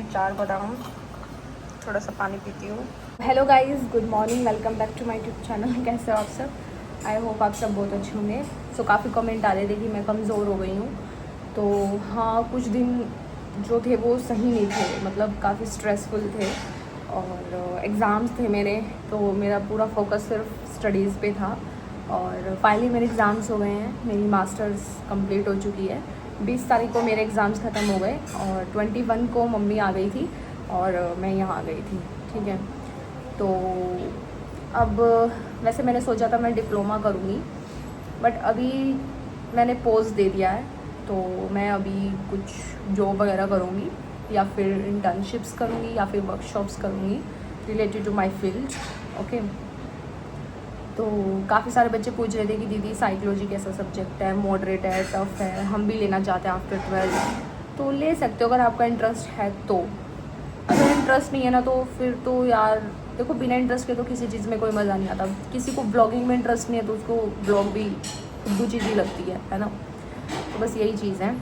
खाऊंगी 4 बादाम, थोड़ा सा पानी पीती हूँ। Hello guys, good morning, welcome back to my YouTube channel. कैसे हो आप सब? आई होप आप सब बहुत अच्छे होंगे। सो काफ़ी कमेंट आ रहे थे कि मैं कमज़ोर हो गई हूँ। तो हाँ, कुछ दिन जो थे वो सही नहीं थे, मतलब काफ़ी स्ट्रेसफुल थे और एग्ज़ाम्स थे मेरे, तो मेरा पूरा फोकस सिर्फ स्टडीज़ पे था। और फाइनली मेरे एग्ज़ाम्स हो गए हैं, मेरी मास्टर्स कंप्लीट हो चुकी है। 20 तारीख को मेरे एग्ज़ाम्स ख़त्म हो गए और 21 को मम्मी आ गई थी और मैं यहाँ आ गई थी। ठीक है, तो अब वैसे मैंने सोचा था मैं डिप्लोमा करूँगी, बट अभी मैंने पोस्ट दे दिया है, तो मैं अभी कुछ जॉब वगैरह करूँगी या फिर इंटर्नशिप्स करूँगी या फिर वर्कशॉप्स करूँगी related to my field. Okay, तो काफ़ी सारे बच्चे पूछ रहे थे कि दीदी साइकोलॉजी कैसा सब्जेक्ट है, मॉडरेट है, टफ है, हम भी लेना चाहते हैं आफ्टर 12। तो ले सकते हो अगर आपका इंटरेस्ट है तो। अगर इंटरेस्ट नहीं है ना तो फिर तो यार देखो, बिना इंटरेस्ट के तो किसी चीज़ में कोई मज़ा नहीं आता। किसी को ब्लॉगिंग में इंटरेस्ट नहीं है तो उसको ब्लॉग भी खुद चीज़ ही लगती है ना। तो बस यही चीज़ है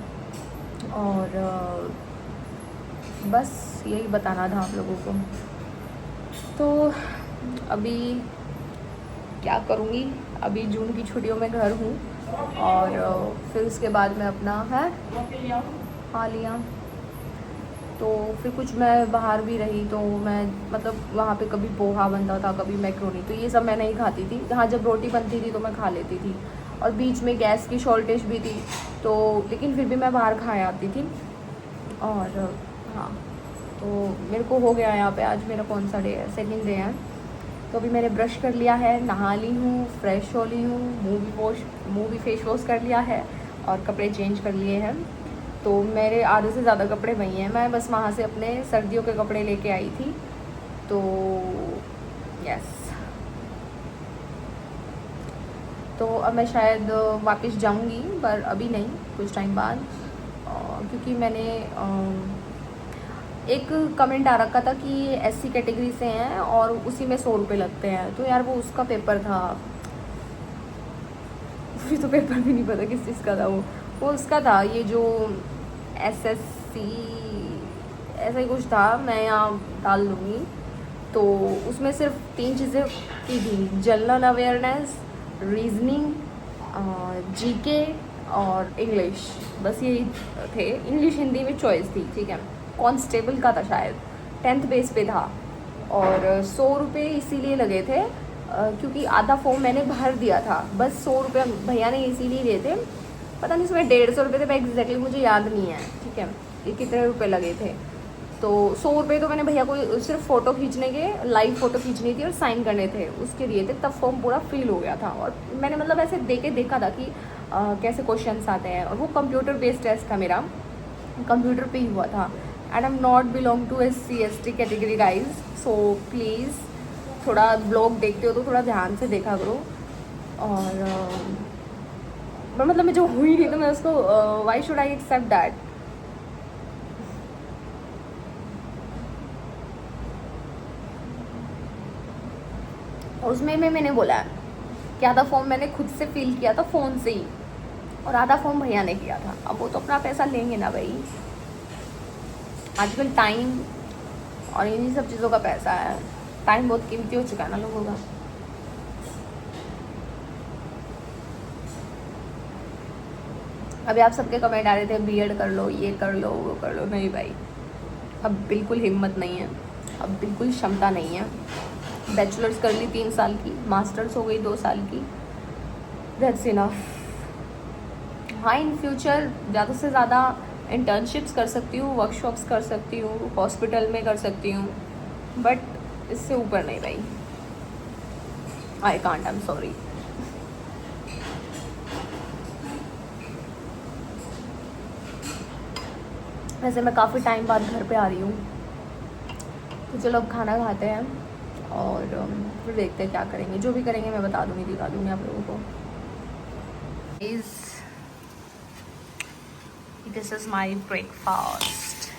और बस यही बताना था आप लोगों को। तो अभी क्या करूँगी, अभी जून की छुट्टियों में घर हूँ और फिर उसके बाद मैं अपना है हाँ लिया, तो फिर कुछ मैं बाहर भी रही, तो मैं मतलब वहाँ पे कभी पोहा बनता था, कभी मैक्रोनी, तो ये सब मैं नहीं खाती थी। हाँ, जब रोटी बनती थी तो मैं खा लेती थी और बीच में गैस की शॉर्टेज भी थी, तो लेकिन फिर भी मैं बाहर खाए आती थी। और हाँ, तो मेरे को हो गया यहाँ पे, आज मेरा कौन सा डे है, सेकंड डे है। तो अभी मैंने ब्रश कर लिया है, नहा ली हूँ, फ्रेश हो ली हूँ, मुँह भी फेस वॉश कर लिया है और कपड़े चेंज कर लिए हैं। तो मेरे आधे से ज़्यादा कपड़े वही हैं, मैं बस वहाँ से अपने सर्दियों के कपड़े लेके आई थी। तो यस, तो अब मैं शायद वापस जाऊँगी, पर अभी नहीं, कुछ टाइम बाद, क्योंकि मैंने एक कमेंट आ रखा था कि ये एससी कैटेगरी से हैं और उसी में 100 रुपये लगते हैं। तो यार वो उसका पेपर था, मुझे तो पेपर भी नहीं पता किस चीज़ का था वो उसका था, ये जो एसएससी ऐसा ही कुछ था, मैं यहाँ डाल दूँगी। तो उसमें सिर्फ 3 चीज़ें की थी, जनरल अवेयरनेस, रीजनिंग, जीके और इंग्लिश, बस यही थे। इंग्लिश हिंदी में चॉइस थी, ठीक है। कांस्टेबल का था शायद, 10th बेस पे था और 100 रुपये इसीलिए लगे थे क्योंकि आधा फॉर्म मैंने भर दिया था। बस 100 रुपये भैया ने इसीलिए दिए थे, पता नहीं इसमें 150 रुपये थे, मैं एग्जैक्टली मुझे याद नहीं है, ठीक है, ये कितने रुपए लगे थे। तो 100 रुपये तो मैंने भैया को सिर्फ फ़ोटो खींचने के, लाइव फ़ोटो खींचनी थी और साइन करने थे, उसके दिए थे, तब फॉर्म पूरा फिल हो गया था। और मैंने मतलब ऐसे देखा था कि कैसे क्वेश्चंस आते हैं, और वो कंप्यूटर बेस्ड टेस्ट था मेरा, कंप्यूटर पे ही हुआ था। And I am not belong to SC/ST category guys, so please थोड़ा ब्लॉग देखते हो तो थोड़ा ध्यान से देखा करो। और मतलब मैं जो हुई नहीं तो मैं उसको why should I accept that. और उसमें मैंने बोला है कि आधा फॉर्म मैंने खुद से फिल किया था फ़ोन से ही और आधा फॉर्म भैया ने किया था। अब वो तो अपना पैसा लेंगे ना भाई, आजकल टाइम और इन्हीं सब चीज़ों का पैसा है, टाइम बहुत कीमती हो चुका है ना लोगों का। अभी आप सबके कमेंट आ रहे थे बीएड कर लो, ये कर लो, वो कर लो, नहीं भाई, अब बिल्कुल हिम्मत नहीं है, अब बिल्कुल क्षमता नहीं है। बैचलर्स कर ली 3 साल की, मास्टर्स हो गई 2 साल की, दैट्स इनफ। हाँ, इन फ्यूचर ज़्यादा से ज़्यादा इंटर्नशिप्स कर सकती हूँ, वर्कशॉप्स कर सकती हूँ, हॉस्पिटल में कर सकती हूँ, बट इससे ऊपर नहीं भाई, I can't, I am sorry. वैसे मैं काफ़ी टाइम बाद घर पे आ रही हूँ, तो चलो अब खाना खाते हैं और फिर देखते हैं क्या करेंगे। जो भी करेंगे मैं बता दूँगी, दिखा दूँगी आप लोगों को। This is my breakfast.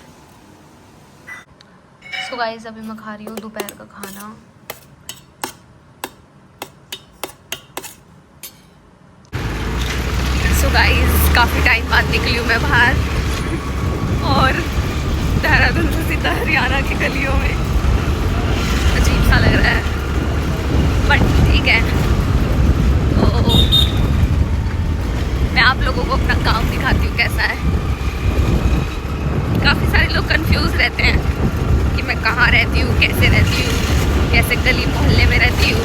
So guys, अभी मैं खा रही हूँ दोपहर का खाना। सो गाइज, काफ़ी टाइम बाद निकली हूँ मैं बाहर और देहरादून से होता है हरियाणा की गलियों में, अजीब सा लग रहा है, बट ठीक है। तो मैं आप लोगों को अपना गांव दिखाती हूँ कैसा है। काफ़ी सारे लोग कंफ्यूज रहते हैं कि मैं कहाँ रहती हूँ, कैसे रहती हूँ, कैसे गली मोहल्ले में रहती हूँ।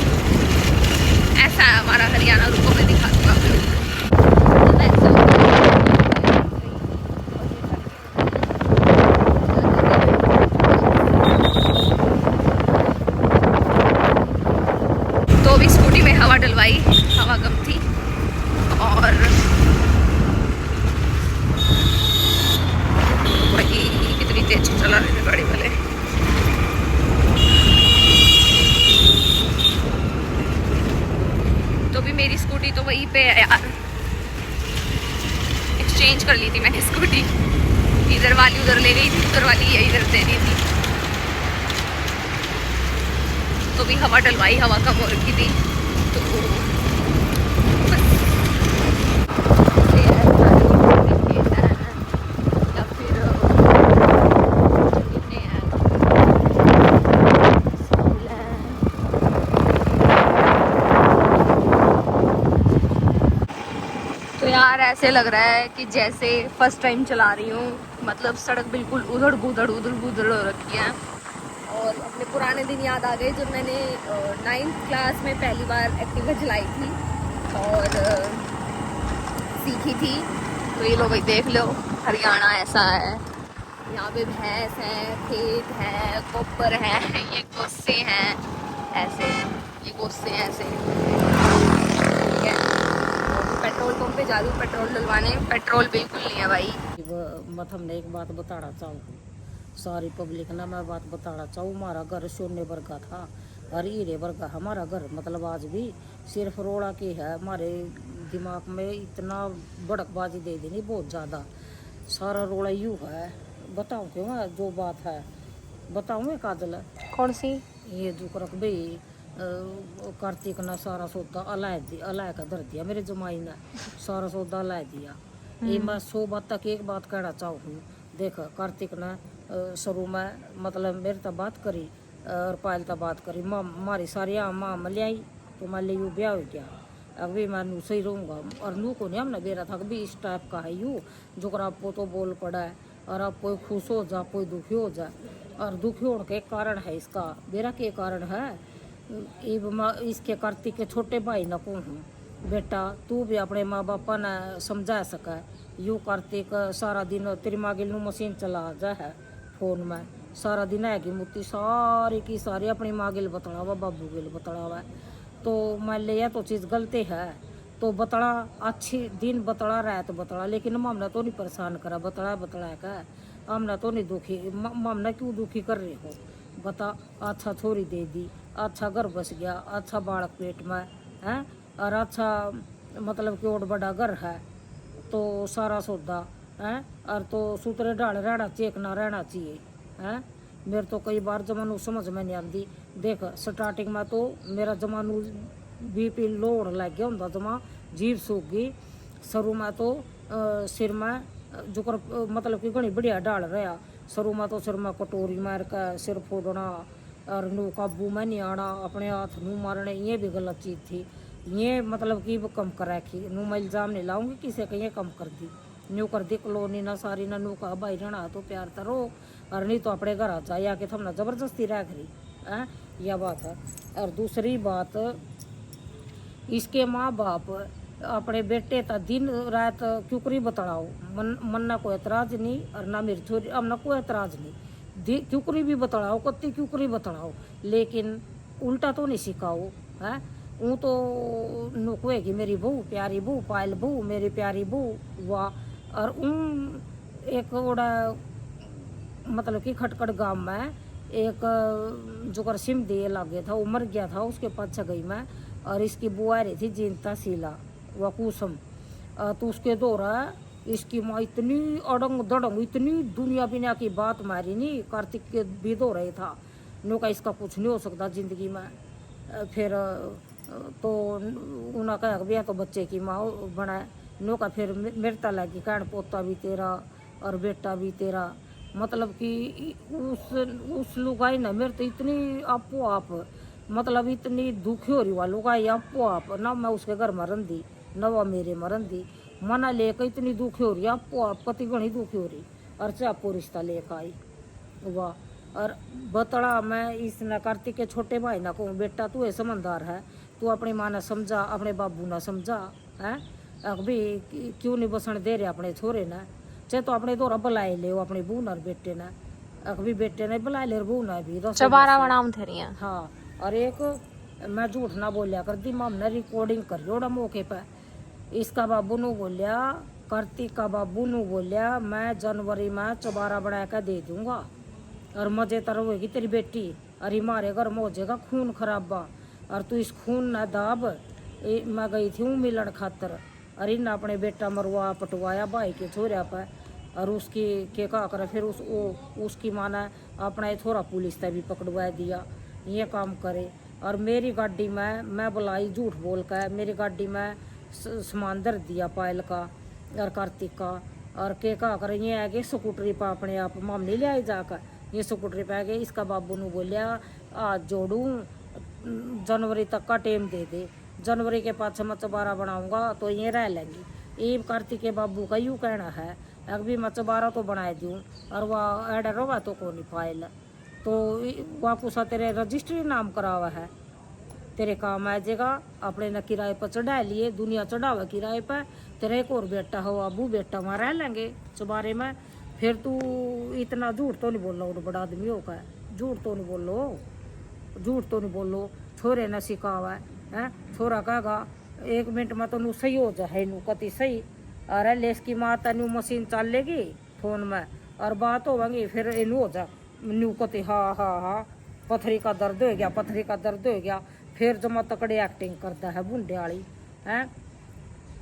ऐसा है हमारा हरियाणा। रुको मैं दिखाती हूँ आप लोगों को। तो अभी स्कूटी में हवा डलवाई, हवा कम थी, और वही कितनी तेज चला रहे थे गाड़ी वाले। तो भी मेरी स्कूटी तो वहीं पे है यार, एक्सचेंज कर ली थी मैंने स्कूटी। इधर वाली उधर ले गई थी, उधर वाली ये इधर दे दी थी। तो भी हवा डलवाई, हवा कम हो रखी थी, तो बस या फिर तो यार ऐसे लग रहा है कि जैसे फर्स्ट टाइम चला रही हूँ, मतलब सड़क बिल्कुल उधड़ बुधड़ हो रखी है। और अपने पुराने दिन याद आ गए जब मैंने 9th क्लास में पहली बार एक्टिवा चलाई थी और सीखी थी। तो ये लो भाई देख लो, हरियाणा ऐसा है। यहाँ पे भैंस है, खेत है, कोपर है, ये गोस्से हैं, ऐसे ये गोस्से हैं ऐसे, ठीक है। पेट्रोल पंप पे जा रही हूँ पेट्रोल डलवाने, पेट्रोल बिल्कुल नहीं है भाई। मतलब मैं एक बात बताना चाहूँ, सारी पब्लिक ना मैं बात बताना चाहूँ। हमारा घर सोने वर्गा था और हीरे वर्गा हमारा घर, मतलब आज भी सिर्फ रोड़ा के है। हमारे दिमाग में इतना बड़कबाजी दे देनी बहुत ज़्यादा, सारा रोड़ा यूँ है। बताऊँ क्यों है जो बात है, बताऊँ एक काजल कौन सी? ये जो करक भाई कार्तिक ने सारा सौदा अलाय का धर दिया, मेरे जमाई ने सारा सौदा अलाय दिया। ये मैं 100 बात तक एक बात कहना चाहूँ। देख कार्तिक ने शुरू में मतलब मेरे तक बात करी और पायल तक बात करी, मारी सारी माँ मलियाई तो मैं ले यू ब्याह हो गया। अभी मैं नू सही रहूँगा और नू को नहीं हमने बेरा था भी इस टाइप का है यू जो कर आपको तो बोल पड़ा है और आप कोई खुश हो जा कोई दुखी हो जा। और दुखी होने के कारण है इसका बेरा के कारण है इसके कार्तिक के छोटे भाई न को हूँ बेटा तू भी अपने माँ बापा ने समझा सका। यू कार्तिक सारा दिन तेरी माँ गिल मशीन चला जा है फोन में सारा दिन है कि मुत्ती सारी की सारी अपनी माँ गिल बतड़ा हुआ बाबू गिल बतड़ा हुआ। तो मान लिया तो चीज़ गलती है तो बतड़ा अच्छी दिन बतड़ा रहा है तो बतड़ा, लेकिन हमने तो नहीं परेशान करा बतड़ा का हमने तो नहीं दुखी। हमने क्यों दुखी कर रहे हो बता। अच्छा छोरी दे दी, अच्छा घर बस गया, अच्छा बालक पेट में है और अच्छा मतलब कि और बड़ा घर है तो सारा सौदा है और तो सूत्रे डाल रहना चेक ना रहना चाहिए है। मेरे तो कई बार जमानू समझ में नहीं आती। देख स्टार्टिंग में तो मेरा जमानू BP लोड लग गया होंगे, जमा जीभ सूख गई शुरू में तो सिर में जो कर मतलब कि घनी बढ़िया डाल रहा शुरू में तो सिर में कटोरी मार का सिर फोड़ना और नू काबू में नहीं आना, अपने हाथ नू मारने, ये भी गलत चीज़ थी। ये मतलब कि वो कम कर रखी नू मैं इल्ज़ाम नहीं लाऊंगी किसी का, ये कम कर दी न्यू कर दी कॉलोनी ना सारी ना नू का भाई रहना तो प्यार तरो और नहीं तो अपने घर आ जाए या कि थमना ज़बरदस्ती रह करी है, यह बात है। और दूसरी बात इसके माँ बाप अपने बेटे ता दिन रात क्यूकरी बतड़ाओ मन ना कोई एतराज़ नहीं और ना मेरी छोरी अब ना कोई एतराज़ नहीं, क्यूकरी भी बतड़ाओ कत्ती क्यूकरी बतड़ाओ लेकिन उल्टा तो नहीं सिखाओ है। वो तो नुकवेगी मेरी बहू प्यारी बहू पायल बहू मेरी प्यारी बहू वाह। और एक ओड़ा मतलब कि खटखट गांव में एक जो कर सिम दिए लागे था वो मर गया था, उसके पास गई मैं और इसकी बुआ रही थी जीनता शीला व कुसुम। तो उसके दौरा इसकी माँ इतनी अड़ंग दड़ंग इतनी दुनिया बिना की बात मारी नहीं, कार्तिक के भी दो रहे था नो का इसका कुछ नहीं हो सकता ज़िंदगी में। फिर तो उन्होंने कहा भैया तो बच्चे की माँ बनाए नो का फिर मृता लगी कहण पोता भी तेरा और बेटा भी तेरा मतलब कि उस लुगाई ना मेरे तो इतनी आपो आप मतलब इतनी दुखी हो रही हुआ लुगाई आपो आप ना मैं उसके घर मरन दी न वो मेरे मरन दी मना लेकर इतनी दुखी हो रही आपो आप कति घनी दुखी हो रही और चापो रिश्ता लेकर आई वाह। और बतड़ा मैं इस न कार्तिक के छोटे भाई ना कहूँ बेटा तू है समझदार है, तू अपनी माँ ने समझा अपने बाबू ना समझा है अभी क्यों नहीं बसन दे रहे अपने छोरे ने चाहे तो अपने दोरा बुलाए ले अपने बू न बेटे ने अभी बेटे ने बुलाए ले बू ना भी चबारा बनाम थे रिया। हाँ और एक मैं झूठ ना बोलिया कर दी माम ने रिकॉर्डिंग कर जोड़ा मौके पे इसका बाबू नु बोलिया कार्तिक का बाबू नु बोलिया मैं जनवरी में चबारा बना के दे दूंगा और मजे तर होगी तेरी बेटी अरे मारे घर में हो जाएगा खून खराबा और तू इस खून ना दाब मैं गई थी मिलन खातर अरे ना अपने बेटा मरवा पटवाया भाई के छोरिया पर और उसकी के का कर फिर उसकी माँ ने अपना थोड़ा पुलिस तक भी पकड़वा दिया ये काम करे। और मेरी गाड़ी में मैं बुलाई झूठ बोल कर मेरी गाड़ी में सामान धर दिया पायल का और कार्तिक का और के का कर ये है कि स्कूटरी पर अपने आप माम नहीं ले आए जाकर ये स्कूटरी पे आ गए इसका बाबू ने बोलिया आज जोड़ू जनवरी तक का टाइम दे दे जनवरी के पास मैं चबारा बनाऊंगा तो ये रह लेंगी ये कार्तिक के बाबू का यूँ कहना है अभी मैं चबारा तो बना दूँ और वह एडर रोवा तो को नहीं फाइल तो वह कुछ तेरे रजिस्ट्री नाम करावा है तेरे काम आ जाएगा अपने न किराए पर चढ़ा लिए दुनिया चढ़ावा किराए पर तेरे एक और बेटा हो अबू बेटा वहाँ रह लेंगे चबारे में फिर तू इतना झूठ तो नहीं बोलो बड़ा आदमी होगा झूठ तो नहीं बोलो छोरे न सिखावा है छोरा कहेगा 1 मिनट में तो नू सही हो जाए नू कति सही अरे लेस की माता नू मशीन चल लेगी फोन में और बात होगी फिर इनू हो जा नू कति हाँ पथरी का दर्द हो गया फिर जमा तकड़े एक्टिंग करता है बूढ़े वाली है।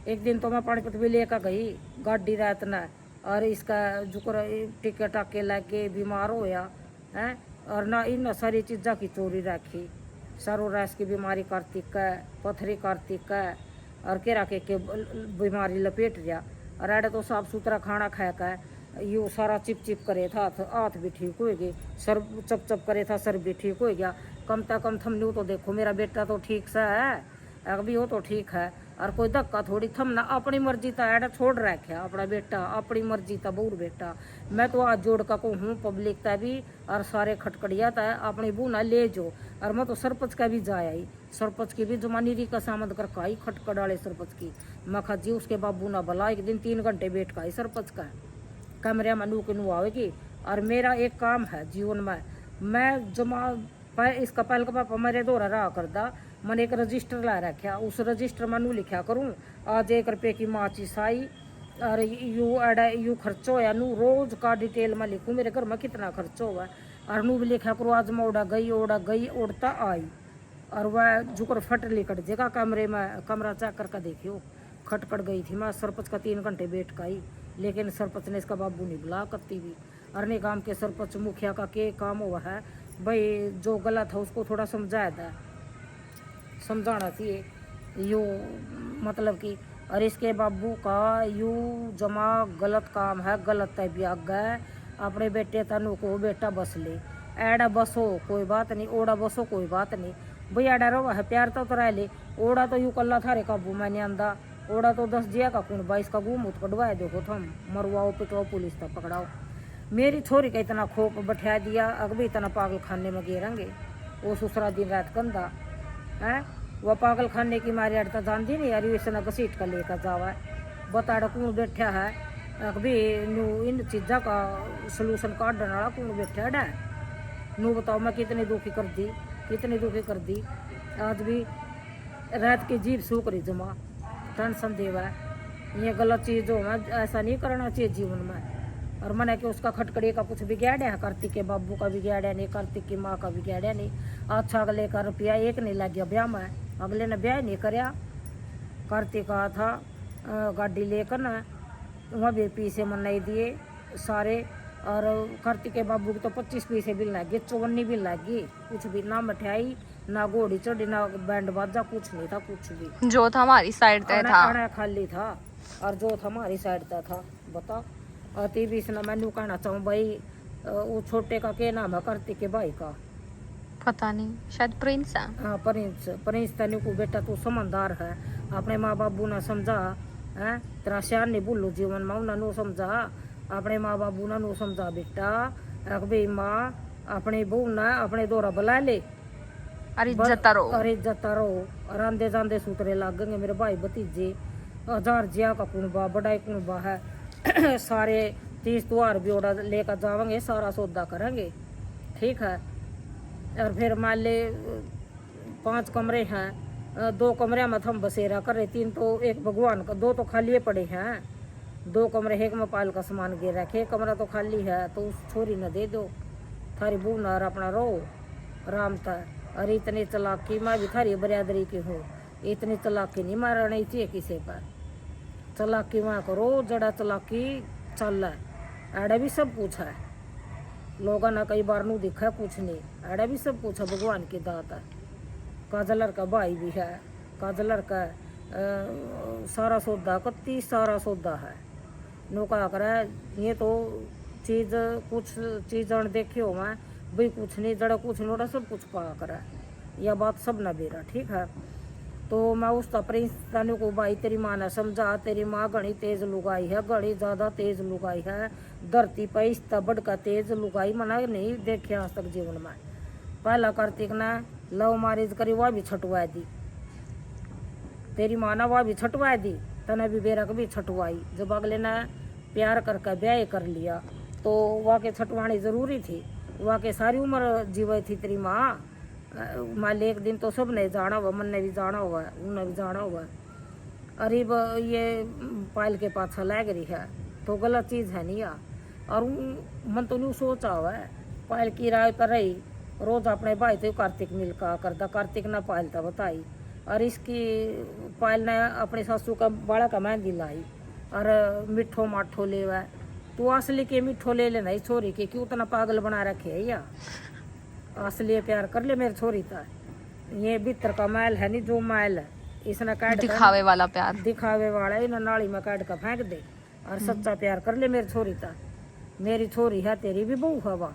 एक दिन तो मैं पानीपत भी लेकर गई गाड़ी रात न और इसका जुकर टिके टाके लगे बीमार होया है और ना इन सारी चीज़ा की चोरी रखी सरो रैस की बीमारी कार्तिक का पथरी कार्तिक का और केरा के बीमारी लपेट गया और अड़े तो साफ सुथरा खाना खाया का यू सारा चिप चिप करे था हाथ भी ठीक हो गए सर चप करे था सर भी ठीक हो गया कम से कम थम न्यू तो देखो मेरा बेटा तो ठीक सा है अभी वो तो ठीक है और कोई धक्का थोड़ी थम ना अपनी मर्जी था एडा छोड़ रखा अपना बेटा अपनी मर्जी था बूढ़ बेटा मैं तो आज जोड़ का हूँ पब्लिक था भी और सारे खटखड़िया था अपनी बू ना ले जो और मैं तो सरपंच का भी जाया ही सरपंच की भी जमानी री का सामद कर खाई खटखड़ वाले सरपंच की मैं खा जी उसके बाबू ना भला एक दिन 3 घंटे बैठ का सरपंच का कमरे में नू के नू आवेगी और मेरा एक काम है जीवन में मैं जमा इसका पहल का पापा मेरे द्वारा रहा करदा मैंने एक रजिस्टर ला रखा उस रजिस्टर में नू लिखा करूँ आज 1 रुपये की माचिस आई और यू खर्चो होया नू रोज का डिटेल में लिखूँ मेरे घर में कितना खर्चो हुआ और नू भी लिखा करूँ आज मैं उड़ा गई उड़ता आई और वह झुकर फट लिकट जगह कमरे में कमरा चेक करके देखियो खटखट गई थी मैं सरपंच का 3 घंटे बैठ का आई लेकिन सरपंच ने इसका बाबू नहीं बुला करती भी अरने गांव के सरपंच मुखिया का के काम हुआ है भाई जो गलत है उसको थोड़ा समझाया था समझाना चाहिए यू मतलब कि और इसके बाबू का यू जमा गलत काम है गलत है भी आगे अपने बेटे तनु को बेटा बस ले एड़ा बसो कोई बात नहीं ओड़ा बसो कोई बात नहीं भाई एड़ा रो है प्यार तो रह ले ओड़ा तो यू कल्ला थारे काबू में नहीं आंदा ओड़ा तो 10 जिया का कौन 22 का गुम उत कटवाए देखो थम मरवाओ पिटवाओ पुलिस तक पकड़ाओ मेरी छोरी का इतना खोप बैठा दिया अगभी इतना पागल खाने में गिरेंगे वो दूसरा दिन रात कंधा है वह पागल खाने की मारी अड़ता जानती नहीं यार वैसे न घसीट कर लेकर जावा बता कौन बैठा है अभी नू इन चीज़ा का सलूशन काटने वाला कौन बैठा है नू बताओ मैं कितनी दुखी कर दी आज भी रात की जीभ सूख रही जमा टेंशन देवा ये गलत चीज़ हो मैं ऐसा नहीं करना चाहिए जीवन में और मैंने कि उसका खटकड़ी का कुछ बिगाड़ा है कार्तिक के बाबू का बिगाड़ा नहीं कार्तिक की माँ का बिगाड़ा नहीं अच्छा अगले का रुपया एक नहीं लग गया ब्याह में अगले ने ब्याह नहीं कराया कार्तिक का था गाड़ी लेकर ना वहाँ भी पैसे मन नहीं दिए सारे और कार्तिक के बाबू की तो 25 पैसे बिल लग गए 54 बिल लग गई कुछ भी ना मिठाई ना घोड़ी चढ़ी ना बैंड बाजा कुछ नहीं था कुछ भी जो था हमारी साइड पे था खाली था और जो था हमारी साइड का था बता अति भी इसने मैनू कहना चाहूँ भाई वो छोटे का क्या नाम है, कार्तिक के भाई का? पता नहीं, शायद प्रिंस है। हाँ प्रिंस। प्रिंस तने को बेटा तू समझदार है, अपने माँ बाबू ने समझा है, तेरा श्यान नहीं बोलू जीवन में उन्होंने समझा, अपने माँ बाबू ने समझा बेटा भाई माँ अपनी बहू ने अपने दौरा बुला ले, अरे इज्जत रहो, अरे इज्जत रहो। और आंदे जांदे सूतरे लागेंगे मेरे भाई भतीजे, हजार जिया का कुनबा बड़ा कुनबा है सारे 30 त्योहार भी ओड़ा लेकर जावेंगे, सारा सौदा करेंगे, ठीक है। और फिर मान ले 5 कमरे हैं, 2 कमरे में हम बसेरा कर रहे, 3 तो एक भगवान का, 2 तो खाली पड़े हैं, 2 कमरे एक में पाल का सामान गिर रखे, 1 कमरा तो खाली है, तो उस छोरी न दे दो, थारी बहू न अपना रहो आराम था। और इतनी चलाकी मैं भी थारी बरादरी की हूँ, इतनी चलाकी नहीं मारना नहीं चाहिए किसी पर, चलाकी वहाँ करो जड़ा चलाकी चल रहा है। आड़ा भी सब कुछ है, लोगों ने कई बार नू दिखा कुछ नहीं, आड़ा भी सब कुछ है, भगवान की दात है। काजलर का भाई भी है, काजलर का सारा सौदा कत्ती सारा सौदा है, नौका कर ये तो चीज़ कुछ चीज़ देखी हो मैं भाई कुछ नहीं जड़ा कुछ नहीं सब कुछ पा कर, यह बात सब न बेरा, ठीक है। तो मैं उस प्रिंस तने को भाई तेरी माँ ने समझा, तेरी माँ घनी तेज लुगाई है, घनी ज़्यादा तेज लुगाई है, धरती पर इस तबड़ का तेज लुगाई मना नहीं देखे आज तक जीवन में। पहला कार्तिक ने लव मैरिज करी, वह भी छटवा दी, तेरी माँ ने वह भी छटवा दी, तने भी बेरा भी छटवाई। जब अगले ने प्यार करके ब्याह कर लिया तो वह के छटवानी ज़रूरी थी, वह के सारी उम्र जीवे थी तेरी माँ। मान एक दिन तो सब ने जाना हुआ, मन ने भी जाना हुआ, उन्हें भी जाना हुआ। अरे ये पायल के पाछा लग रही है तो गलत चीज़ है नहीं यार। और मन तो नहीं सोचा हुआ है, पायल की राय पर रही, रोज अपने भाई तो कार्तिक मिलका करता, कार्तिक ने पायल था बताई, और इसकी पायल ने अपने सासू का बाड़ा का मेहंदी लाई, और मिठो माठो ले हुआ। तू असली के मिठो ले लेना इस छोरी के, क्यों उतना पागल बना रखे है या असली प्यार कर ले मेरी छोरी था। ये भीतर का मैल है नहीं जो मैल है, इसने काट दिखावे वाला प्यार, दिखावे वाला इन्हें नाली में काट कर फेंक दे, और सच्चा प्यार कर ले मेरी छोरी था। मेरी छोरी है, तेरी भी बहू हवा,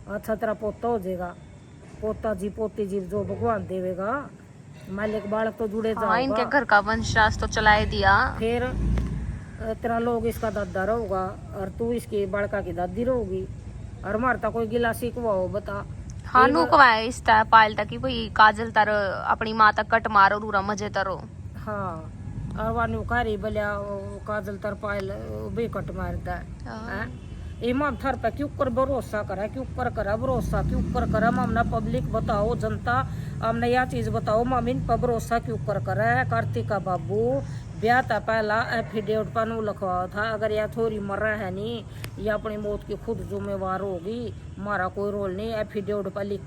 अच्छा तेरा पोता हो जाएगा, पोता जी पोती जी जो भगवान देवेगा, मालिक बालक तो जुड़े जाओगा। इनके घर का वंशराज तो चलाए दिया, फिर तेरा लोग इसका दादा रहोगा और तू इसकी बड़का की दादी रहोगी, और मारता कोई गिला सीखवा हो बता। हाँ नुकवाए इस पायल तक भाई काजल तर अपनी माँ तक कट मारो रूरा मजे तरो। हाँ और वानु कारी बलिया काजल तर पायल भी कट मारता है। इमाम थर पे क्यों कर भरोसा करा, क्यों कर करा भरोसा, क्यों कर करा मामना पब्लिक बताओ, जनता हमने यह चीज बताओ, माम इन पर भरोसा क्यों कर करा है। कार्तिक का बाबू ब्याह था पहला एफिडेविट पर लिखवाया था, अगर यह थोड़ी मर रहा है नहीं या अपनी मौत की खुद जिम्मेवार होगी, हमारा कोई रोल नहीं, एफिडेविट पर लिख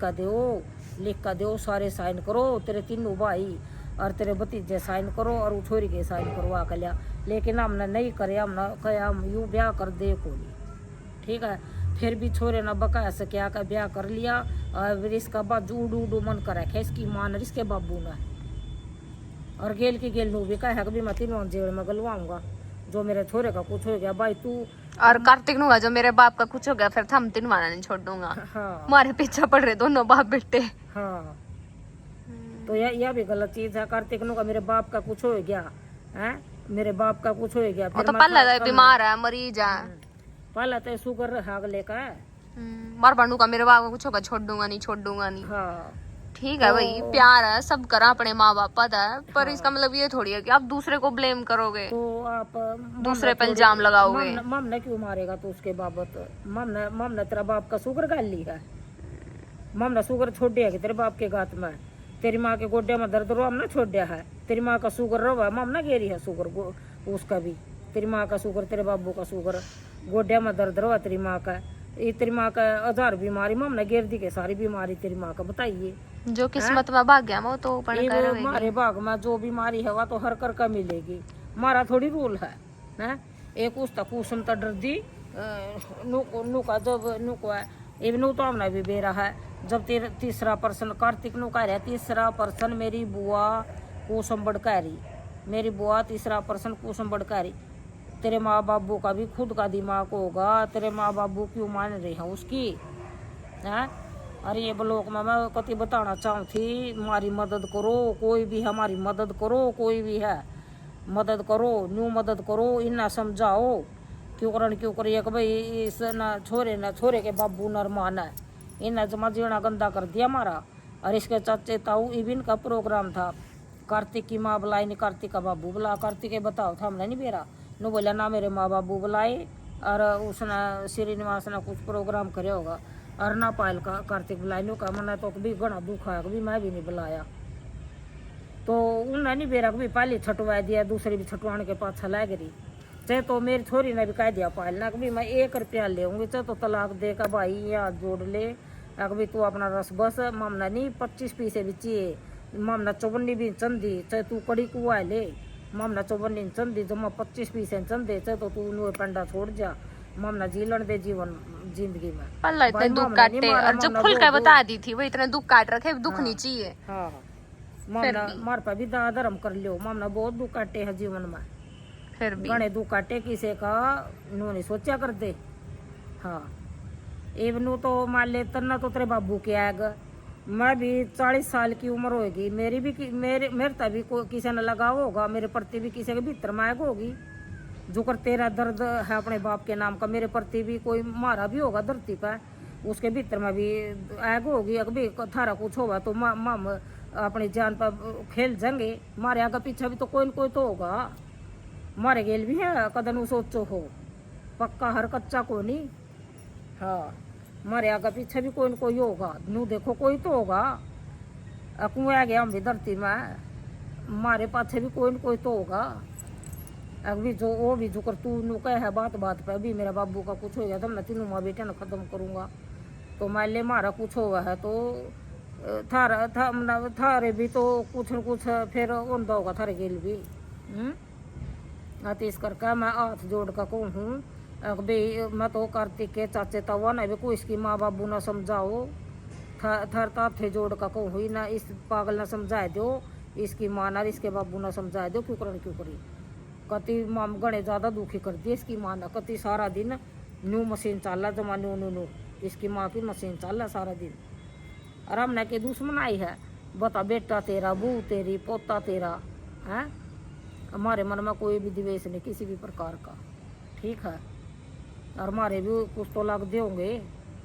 कर दो, सारे साइन करो, तेरे तीनों भाई और तेरे भतीजे साइन करो और वो छोरी के साइन करवा कर लिया। लेकिन हमने नहीं करे, हमने कहा हम यूँ ब्याह कर दे कोई, ठीक है। फिर भी छोरे ने बकाया से क्या का ब्याह कर लिया, और फिर इसका बाद उडू मन कर रखे इसकी माँ ने इसके बाबू ने, और गेल की गेल नू भी कहा कि मैं तीनों जेल में गलवाऊंगा, जो मेरे छोरे का कुछ हो गया भाई तू। और कार्तिक नुआ जो मेरे बाप का कुछ हो गया फिर हम तिनवाना नहीं छोड़ दूंगा। हाँ मारे पीछे पड़ रहे दोनों बाप बेटे। हाँ तो यह भी गलत चीज है। कार्तिक नु का मेरे बाप का कुछ हो गया है, मेरे बाप का कुछ हो गया, तो पहले बीमार है मरीज है, पहले तो शुगर हाग लेकर मार बांडू का मेरे बाप का कुछ होगा छोड़ दूंगा नहीं। हाँ ठीक है भाई प्यार है, सब करा अपने माँ बाप पता है, पर इसका मतलब ये थोड़ी है कि आप दूसरे को ब्लेम करोगे, तो आप दूसरे पे इल्जाम लगाओगे। मम ने क्यों मारेगा तो उसके बाबत, मम ने तेरा बाप का शुगर गाल ली है, मम ने शुगर छोड़ दिया कि तेरे बाप के गात में, तेरी माँ के गोड्या में दर्द रो हमने छोड़ दिया है, तेरी माँ का शुगर रहा मम ने गेरी है शुगर उसका भी, तेरी माँ का शुगर तेरे बाबू का शुगर, गोड्या में दर्द रहा तेरी माँ का, ये तेरी माँ का 1000 बीमारी मम ने गेर दी के सारी बीमारी तेरी माँ का, बताइए जो किस्मत में भाग गया वो तो हमारे भाग में जो बीमारी है वह तो हर कर का मिलेगी, हमारा थोड़ी रूल है ना। एक उस तक कुसम तो डर दी नुका जब नुका इवनू तो हमने भी बेरा है, जब तीसरा पर्सन कार्तिक नु कह रहा, तीसरा पर्सन मेरी बुआ कुसम बड़कारी, मेरी बुआ तीसरा पर्सन कुसम बड़कारी, तेरे माँ बाबू का भी खुद का दिमाग होगा, तेरे माँ बाबू क्यों मान रहे हैं उसकी, हैं? अरे ये ब्लॉक में मैं कति बताना चाहूँ थी, हमारी मदद करो, कोई भी हमारी मदद करो, कोई भी है मदद करो, न्यू मदद करो, इन्ना समझाओ क्यों करिए कि भाई इस ना छोरे के बाबू नरमान है, इन्ना जमा जीना गंदा कर दिया हमारा। और इसके चाचे ताऊ इविन का प्रोग्राम था, कार्तिक की माँ बुलाई नहीं, कार्तिक का बाबू बुला, कार्तिक के बताओ था हमने नहीं बेरा नु बोला ना मेरे माँ बाबू बुलाए, और उसने श्रीनिवास ने कुछ प्रोग्राम करे होगा, और ना पायल का कार्तिक बुलाए नु का मना तो भी घना दुख आया, कभी मैं भी नहीं बुलाया। तो उन्हें नहीं बेरा कभी पहले छटवा दिया, दूसरी भी छटवाने के पाछा ला गई। चाहे तो मेरी छोरी ने भी कह दिया पायल ना कभी मैं 1 रुपया ले आऊँगी, चाहे तो तलाक दे का भाई यहाँ जोड़ ले, कभी तू अपना रस बस मामला नहीं 25 पैसे भी चाहिए, मामला 54 भी चंदी, चाहे तू कड़ी कुआ ले, मामला 54 चंदी जमा 25 पैसे चंदे, चाहे तो तू पंडा छोड़ जा, मामला जीलन दे जीवन जिंदगी में। पल्ला इतने दुख काटे, और जब खुल के बता दी थी वो इतने दुख काट रखे, दुख नहीं चाहिए। हाँ मामला मार पर भी धर्म कर लियो, मामला बहुत दुख काटे है जीवन में, फिर भी गणे दुख काटे किसे का नो नहीं सोचा कर दे। हाँ एवनू तो मान ले तना तो तेरे बाबू के आएगा, मैं भी 40 साल की उम्र होगी, मेरी भी मेरे तभी कोई किसी ने लगा होगा, मेरे प्रति भी किसी के भीतर मायक होगी, जो कर तेरा दर्द है अपने बाप के नाम का, मेरे प्रति भी कोई मारा भी होगा धरती पर, उसके भीतर में भी आग होगी। अभी थारा कुछ होगा तो माम अपनी जान पर खेल जाएंगे, मारे आगे पीछे भी तो कोई न कोई तो होगा, मारे गेल भी है कदन सोचो हो, पक्का हर कच्चा को नहीं। हाँ मारे आगे पीछे भी कोई न कोई होगा, नू देखो कोई तो होगा, कुएं आ गया हम भी धरती में, मारे पाछे भी कोई न कोई तो होगा। अभी जो वो भी जो कर तू नू कह है बात पे अभी मेरा बाबू का कुछ हो गया तो मैं तीनों माँ बेटे ने ख़त्म करूँगा, तो मान ले मारा कुछ हुआ है तो थारे भी तो कुछ न कुछ फिर होता होगा थारे गेल भी। तो इस करके मैं हाथ जोड़ कर कहूँ भाई मैं तो कार्तिक के चाचे तवा ना भी कोई इसकी माँ बाबू ना समझाओ, थर ताथे जोड़ कर कहूँ ना इस पागल ना समझाए दो, इसकी माँ ना इसके बाबू ना समझाए दो, क्यों करी कति माम गणे ज़्यादा दुखी कर दिए इसकी माँ ना, कति सारा दिन न्यू मशीन चाला जमा न्यू इसकी माँ की मशीन चाला सारा दिन। और हमने के दुश्मन आई है, बता बेटा तेरा, बहू तेरी, पोता तेरा है, हमारे मन में कोई भी द्वेष नहीं किसी भी प्रकार का, ठीक है। और हमारे भी कुछ तो लग दे होंगे,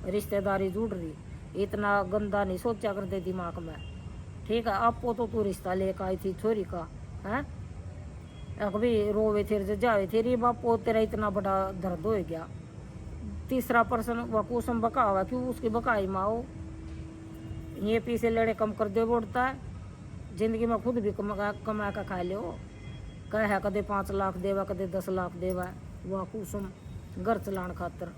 रिश्तेदारी जुड़ रही, इतना गंदा नहीं सोचा कर दे दिमाग में, ठीक है। आपको तो तू रिश्ता लेकर आई थी छोरी का, है अभी रोवे थे जावे थे रे बापो तेरा इतना बड़ा दर्द हो गया, तीसरा पर्सन वकूसम बका हुआ क्यों उसकी बकाई माओ, ये पीछे लड़े कम कर दे बोलता है, जिंदगी में खुद भी कमा का खा लो, कह है कदे 5 लाख देवा कदे 10 लाख देवा, वह कुसुम घर चलान खातर।